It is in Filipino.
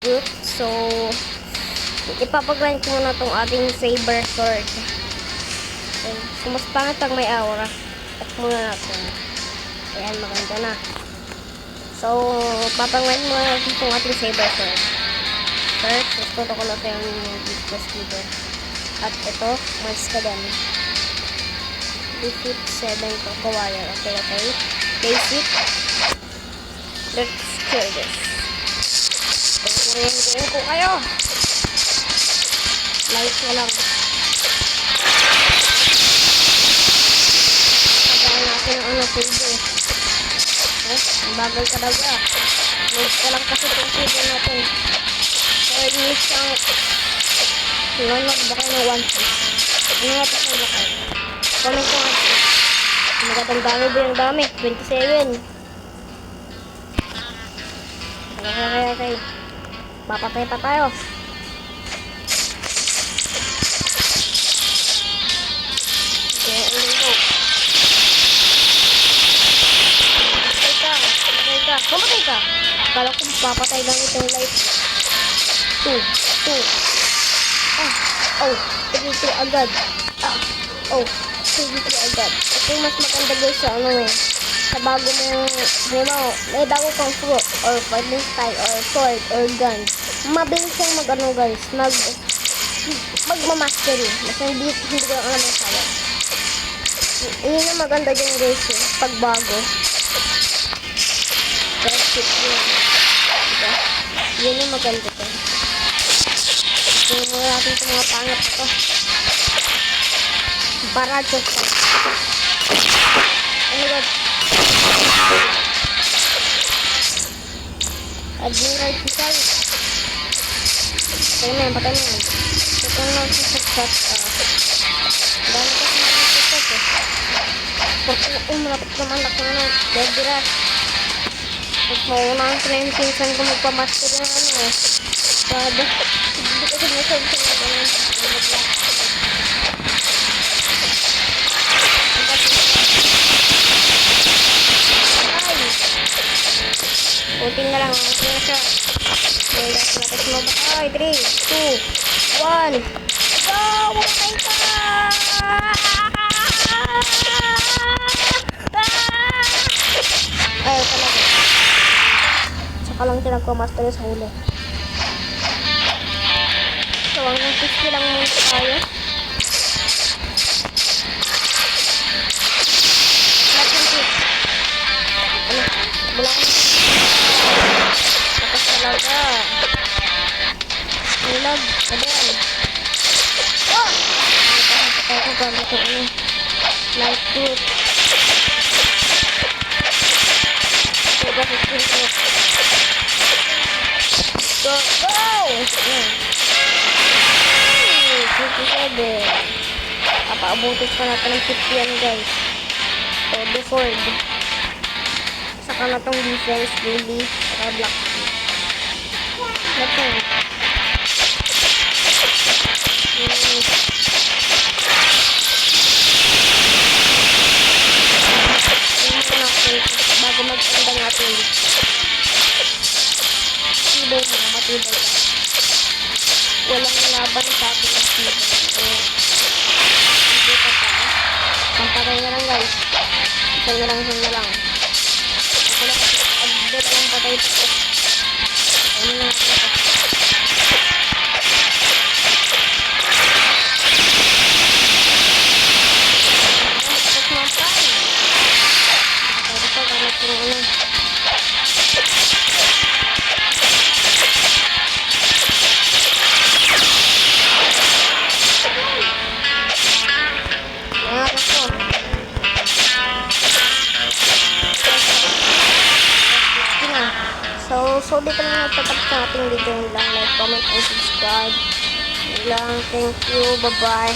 good. So, ipapag-grind ko muna itong ating saber sword. So, mas pangit pag may aura. At muna natin. Ayan, maganda na. So, papag-grind muna natin itong ating saber sword. First, gusto ko na ito yung discus dito. At ito, mas ka din. Defeat 7 ko, kawalan. Okay. Basic. Let's kill this. Pagkurin ko kayo. Light na lang. Pagkain natin ang silver. Ang bagal ka daw ka. Load ko lang kasi itong silver natin. So, i-miss ang nanonood ba kayo ng One Piece? Ano nga ito sa bakal? Comment ko nga. Magandang dami ba yung dami? 27. Okay. Papatay pa tayo. Okay, ulit ko. Pumatay ka. Kala ko papatay lang itong light. 2. Ito agad. 2 agad. Ito yung mas maganda guys sa sa bago mo, may bago kang fruit or fighting style or sword or gun. Mabilis yung guys, magmamastery. Mas hindi ko lang alam ang sabi. Yun yung maganda dyan guys, pagbago. Diba? Yun yung maganda dyan. Tingnan mo natin sa mga pangat ito. Barachos pa. Oh my god. Admiral Kisal. Patay na yan. Ito na lang sa chat. Dami kasi naman sa chat eh. Malapit naman ako na. Debira. Pag mauna ang pinsan ko magpamaster na Kada. Hindi kasi nasabi sa mga ganun. Puting na lang. Puting na siya. Ay, 3, 2, 1. Go! Pumatay ka! Ay, talaga. Saka lang tinagpamaster sa huli. So, hanggang 50 lang muna tayo. Bulang. Tapos talaga. Nilag. Ayan. Oh! Patay ko gamit ko light fruit. Diba 15 minutes. Go! 57. Papaabutin pa natin ng 50 yan guys. So, default. Saka na tong defense, daily, saka black. Ito. Bago mag-enda natin. Matibay ka. Walang laban sa atin ng tibay. Hindi pa tayo. Pampatay na lang guys. Isang na lang. Ako na kasi update ang patay ito. Ano na natin ito? Tapos mapay. Tapos ito, gamit ko ng So dito na nagtatapos sa ating video lang. Like, comment, and subscribe. Thank you. Bye-bye.